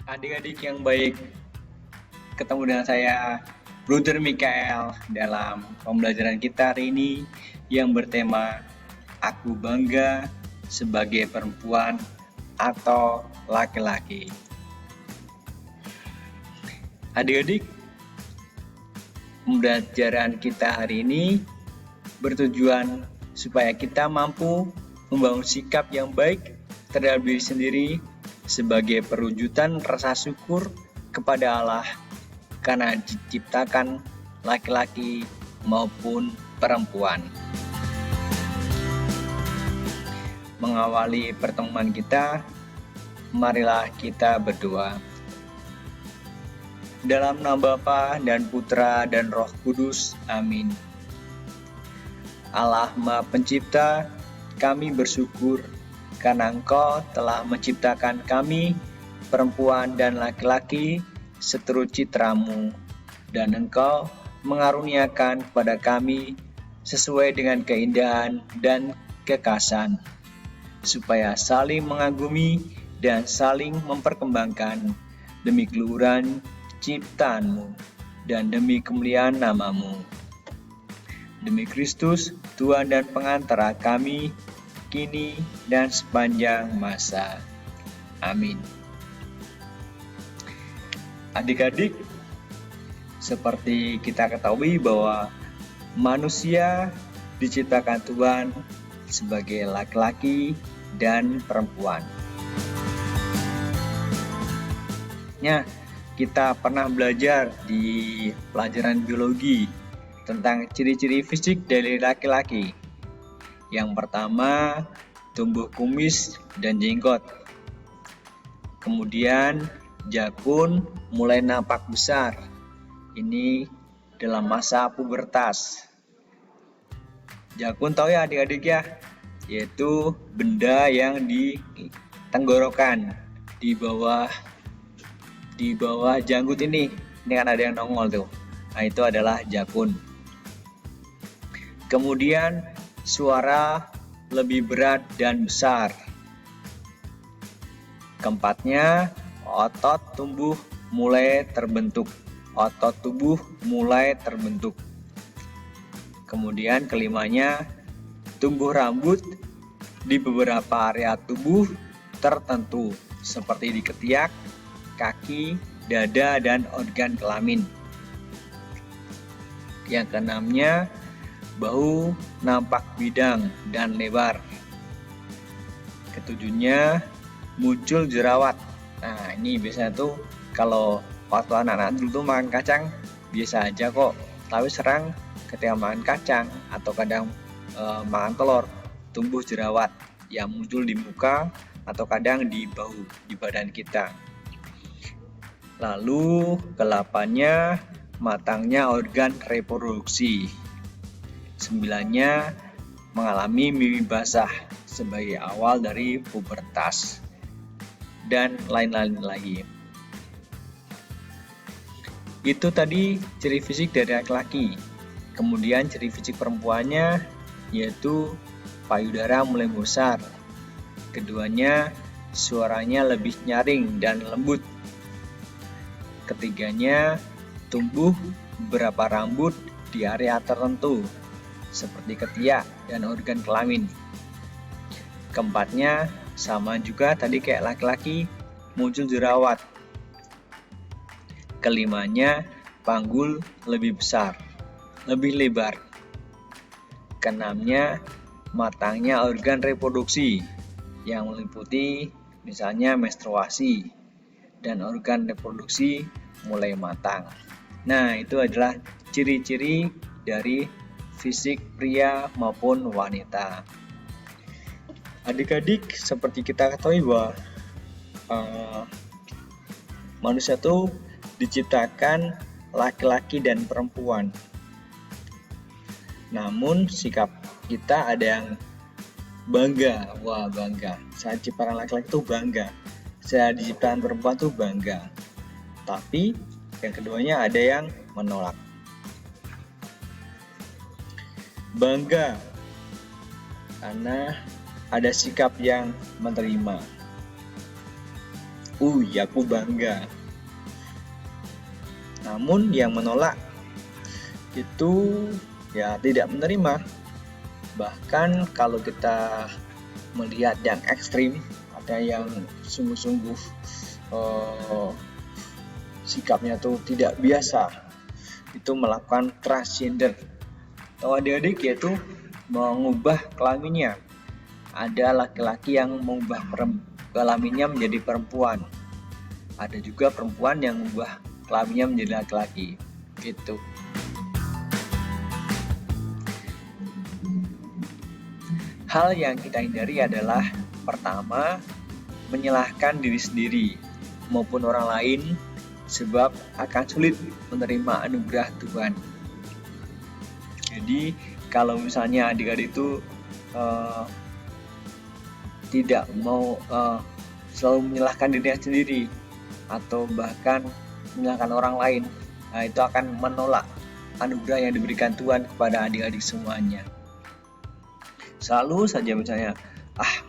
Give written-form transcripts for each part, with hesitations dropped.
Adik-adik yang baik, ketemu dengan saya, Brother Mikael, dalam pembelajaran kita hari ini yang bertema Aku Bangga Sebagai Perempuan atau Laki-laki. Adik-adik, pembelajaran kita hari ini bertujuan supaya kita mampu membangun sikap yang baik terhadap diri sendiri sebagai perwujudan rasa syukur kepada Allah karena diciptakan laki-laki maupun perempuan. Mengawali pertemuan kita, marilah kita berdoa. Dalam nama Bapa dan Putra dan Roh Kudus, amin. Allah Maha Pencipta, kami bersyukur karena Engkau telah menciptakan kami, perempuan dan laki-laki, seturut citra-Mu, dan Engkau mengaruniakan kepada kami sesuai dengan keindahan dan kekasan, supaya saling mengagumi dan saling memperkembangkan demi keluhuran ciptaan-Mu dan demi kemuliaan nama-Mu. Demi Kristus, Tuhan dan pengantara kami, kini dan sepanjang masa. Amin. Adik-adik, seperti kita ketahui bahwa manusia diciptakan Tuhan sebagai laki-laki dan perempuan. Kita pernah belajar di pelajaran biologi tentang ciri-ciri fisik dari laki-laki. Yang pertama, tumbuh kumis dan jenggot. Kemudian, jakun mulai nampak besar. Ini dalam masa pubertas. Jakun tahu ya adik-adik ya, yaitu benda yang di tenggorokan di bawah janggut ini kan ada yang nongol tuh. Nah, itu adalah jakun. Kemudian suara lebih berat dan besar. Keempatnya, otot tubuh mulai terbentuk. Kemudian kelimanya, tumbuh rambut di beberapa area tubuh tertentu seperti di ketiak, kaki, dada, dan organ kelamin. Yang keenamnya, bahu nampak bidang dan lebar. Ketujuhnya, muncul jerawat. Nah, ini biasanya tuh kalau waktu anak-anak dulu tuh makan kacang biasa aja kok, tapi serang ketika makan kacang atau kadang makan telur, tumbuh jerawat yang muncul di muka atau kadang di bahu, di badan kita. Lalu ke-8-nya, matangnya organ reproduksi. 9-nya, mengalami mimpi basah sebagai awal dari pubertas, dan lain-lain lagi. Itu tadi ciri fisik dari laki-laki. Kemudian ciri fisik perempuannya yaitu payudara mulai besar. Keduanya, suaranya lebih nyaring dan lembut. Ketiganya, tumbuh beberapa rambut di area tertentu seperti ketiak dan organ kelamin. Keempatnya, sama juga tadi kayak laki-laki, muncul jerawat. Kelimanya, panggul lebih besar, lebih lebar. Keenamnya, matangnya organ reproduksi yang meliputi misalnya menstruasi dan organ reproduksi mulai matang. Nah, itu adalah ciri-ciri dari fisik pria maupun wanita. Adik-adik, seperti kita ketahui bahwa manusia itu diciptakan laki-laki dan perempuan. Namun sikap kita ada yang bangga, saat diciptakan laki-laki itu bangga, saat diciptakan perempuan itu bangga. Tapi yang keduanya ada yang menolak. Bangga karena ada sikap yang menerima. Ya aku bangga. Namun yang menolak itu ya tidak menerima. Bahkan kalau kita melihat yang ekstrim, ada yang sungguh-sungguh sikapnya tuh tidak biasa, itu melakukan transgender atau adik-adik, yaitu mengubah kelaminnya. Ada laki-laki yang mengubah kelaminnya menjadi perempuan, ada juga perempuan yang mengubah kelaminnya menjadi laki-laki gitu. Hal yang kita hindari adalah pertama, menyalahkan diri sendiri maupun orang lain, sebab akan sulit menerima anugerah Tuhan. Jadi kalau misalnya adik-adik itu tidak mau selalu menyalahkan dirinya sendiri atau bahkan menyalahkan orang lain, nah itu akan menolak anugerah yang diberikan Tuhan kepada adik-adik semuanya. Selalu saja misalnya,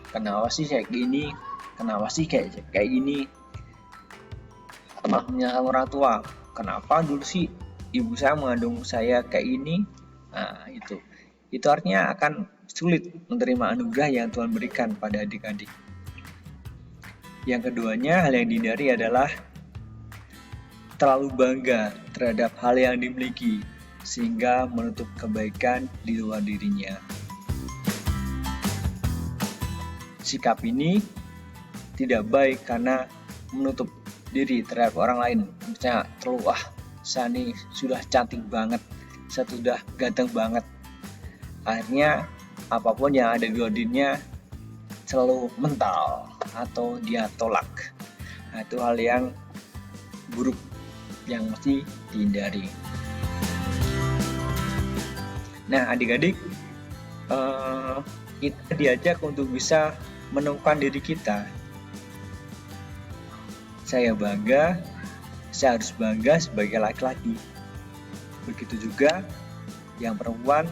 kenapa sih kayak gini, kenapa sih kayak gini, malah menyalahkan orang tua, kenapa dulu sih ibu saya mengandung saya kayak ini. Nah itu artinya akan sulit menerima anugerah yang Tuhan berikan pada adik-adik. Yang keduanya, hal yang dihindari adalah terlalu bangga terhadap hal yang dimiliki sehingga menutup kebaikan di luar dirinya. Sikap ini tidak baik karena menutup diri terhadap orang lain. Misalnya terlalu, saya ini sudah cantik banget, saya sudah ganteng banget. Akhirnya apapun yang ada di luar dirinya selalu mental atau dia tolak. Nah, itu hal yang buruk yang mesti dihindari. Nah, adik-adik, kita diajak untuk bisa menemukan diri kita. Saya harus bangga sebagai laki-laki. Begitu juga yang perempuan,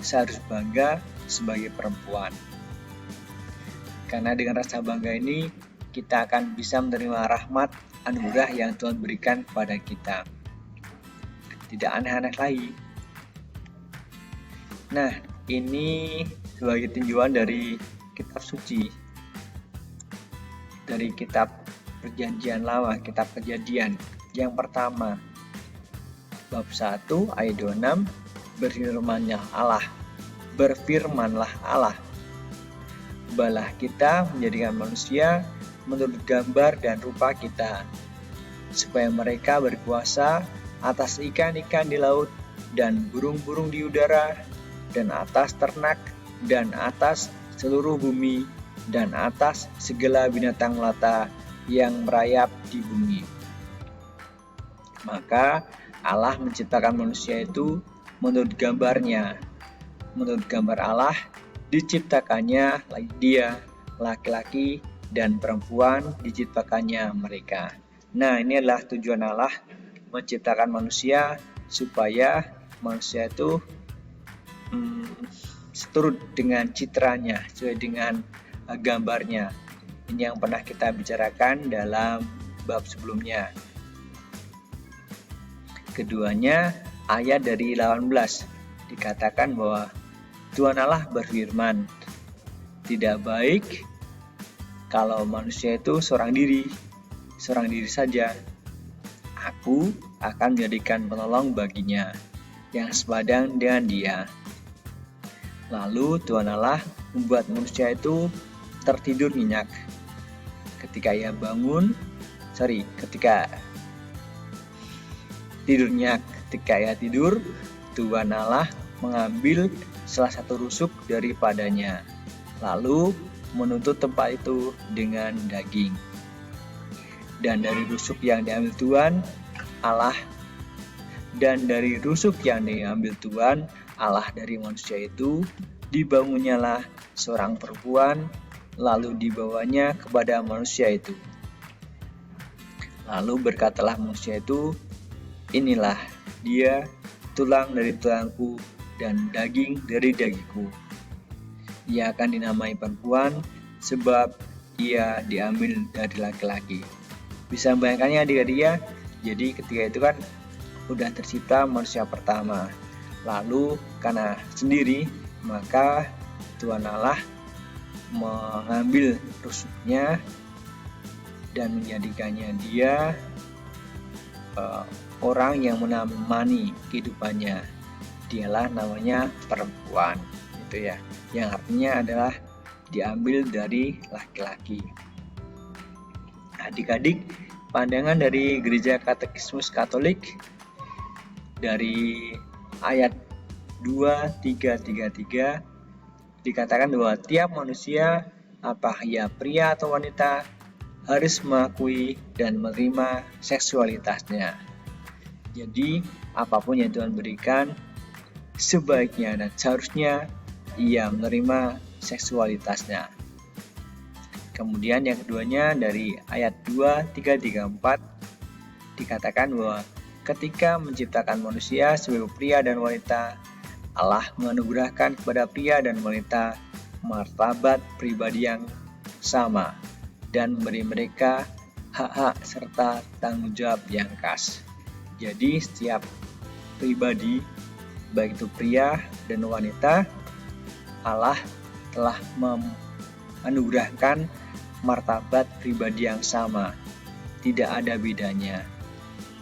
saya harus bangga sebagai perempuan. Karena dengan rasa bangga ini, kita akan bisa menerima rahmat anugerah yang Tuhan berikan kepada kita. Tidak aneh-aneh lagi. Nah, ini sebagai tinjauan dari kitab suci, dari kitab Perjanjian Lama, kitab Kejadian. Yang pertama, bab 1 ayat 26, berfirmanlah Allah, balah kita menjadikan manusia menurut gambar dan rupa kita, supaya mereka berkuasa atas ikan-ikan di laut dan burung-burung di udara, dan atas ternak, dan atas seluruh bumi, dan atas segala binatang melata yang merayap di bumi. Maka Allah menciptakan manusia itu menurut gambarnya. Menurut gambar Allah diciptakannya dia, laki-laki dan perempuan diciptakannya mereka. Nah, ini adalah tujuan Allah menciptakan manusia, supaya manusia itu seturut dengan citranya, sesuai dengan gambarnya. Ini yang pernah kita bicarakan dalam bab sebelumnya. Keduanya, ayat dari 18 dikatakan bahwa Tuhan Allah berfirman, tidak baik kalau manusia itu seorang diri saja. Aku akan menjadikan penolong baginya yang sepadan dengan dia. Lalu Tuhan Allah membuat manusia itu tertidur nyenyak. Ketika ia tidur, Tuhan Allah mengambil salah satu rusuk daripadanya, lalu menutup tempat itu dengan daging. Dan dari rusuk yang diambil Tuhan Allah dari manusia itu, dibangunnyalah seorang perempuan, lalu dibawanya kepada manusia itu. Lalu berkatalah manusia itu, inilah dia, tulang dari tulangku dan daging dari dagingku. Ia akan dinamai perempuan, sebab ia diambil dari laki-laki. Bisa membayangkannya adik-adik ya. Jadi ketika itu kan udah tercipta manusia pertama. Lalu karena sendiri, maka Tuhan Allah mengambil rusuknya dan menjadikannya dia orang yang menemani kehidupannya. Dialah namanya perempuan, gitu ya. Yang artinya adalah diambil dari laki-laki. Adik-adik, pandangan dari Gereja Katekismus Katolik dari ayat 2333 dikatakan bahwa tiap manusia, apa ia pria atau wanita, harus mengakui dan menerima seksualitasnya. Jadi, apapun yang Tuhan berikan, sebaiknya dan seharusnya ia menerima seksualitasnya. Kemudian yang keduanya dari ayat 2334 dikatakan bahwa ketika menciptakan manusia sebagai pria dan wanita, Allah menganugerahkan kepada pria dan wanita martabat pribadi yang sama dan memberi mereka hak-hak serta tanggung jawab yang khas. Jadi setiap pribadi, baik itu pria dan wanita, Allah telah menganugerahkan martabat pribadi yang sama, tidak ada bedanya,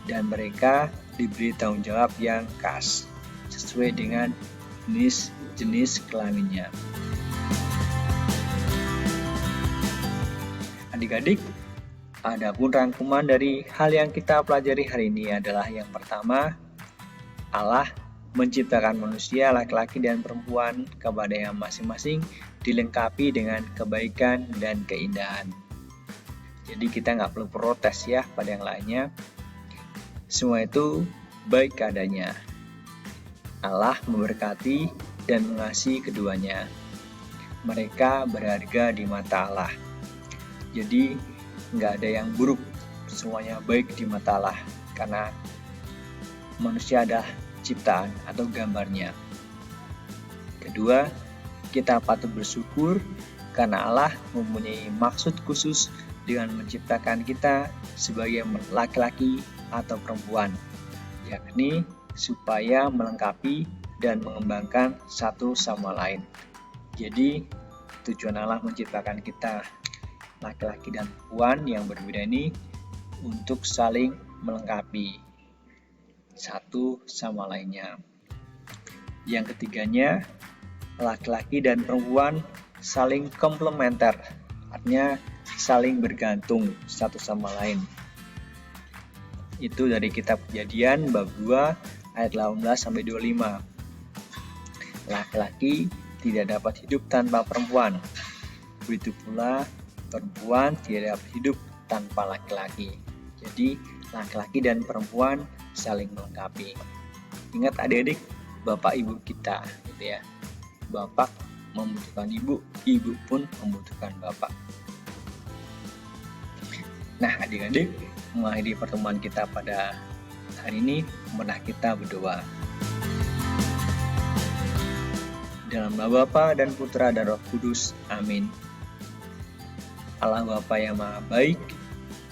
dan mereka diberi tanggung jawab yang khas sesuai dengan jenis kelaminnya. Adik-adik, adapun rangkuman dari hal yang kita pelajari hari ini adalah yang pertama, Allah menciptakan manusia laki-laki dan perempuan kepada yang masing-masing dilengkapi dengan kebaikan dan keindahan. Jadi kita nggak perlu protes ya pada yang lainnya. Semua itu baik keadaannya. Allah memberkati dan mengasihi keduanya. Mereka berharga di mata Allah. Jadi nggak ada yang buruk, semuanya baik di mata Allah karena manusia adalah ciptaan atau gambarnya. Kedua, kita patut bersyukur karena Allah mempunyai maksud khusus dengan menciptakan kita sebagai laki-laki atau perempuan, yakni supaya melengkapi dan mengembangkan satu sama lain. Jadi, tujuan Allah menciptakan kita laki-laki dan perempuan yang berbeda ini untuk saling melengkapi satu sama lainnya. Yang ketiganya, laki-laki dan perempuan saling komplementer, artinya saling bergantung satu sama lain. Itu dari kitab Kejadian bab 2 ayat 18-25. Laki-laki tidak dapat hidup tanpa perempuan. Begitu pula perempuan tidak dapat hidup tanpa laki-laki. Jadi laki-laki dan perempuan saling melengkapi. Ingat adik-adik, bapak ibu kita, gitu ya. Bapak membutuhkan ibu, ibu pun membutuhkan bapak. Nah, adik-adik, mengakhiri pertemuan kita pada hari ini, marilah kita berdoa. Dalam nama Bapa dan Putra dan Roh Kudus. Amin. Allah Bapa yang Maha Baik,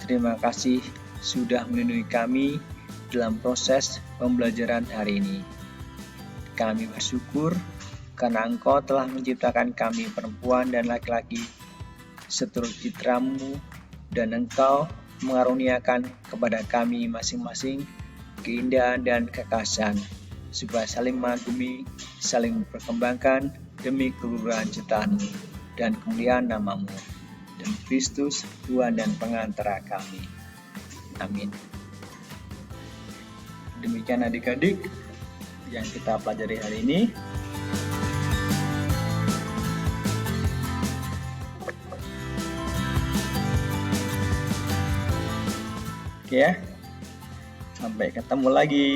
terima kasih sudah melindungi kami dalam proses pembelajaran hari ini. Kami bersyukur karena Engkau telah menciptakan kami perempuan dan laki-laki seturut citramu, dan Engkau mengaruniakan kepada kami masing-masing keindahan dan kekhasan, supaya saling mengagumi, saling memperkembangkan demi keluhuran ciptaanmu dan kemuliaan namamu, dan Kristus Tuhan dan pengantara kami. Amin. Demikian adik-adik yang kita pelajari hari ini. Oke ya, sampai ketemu lagi.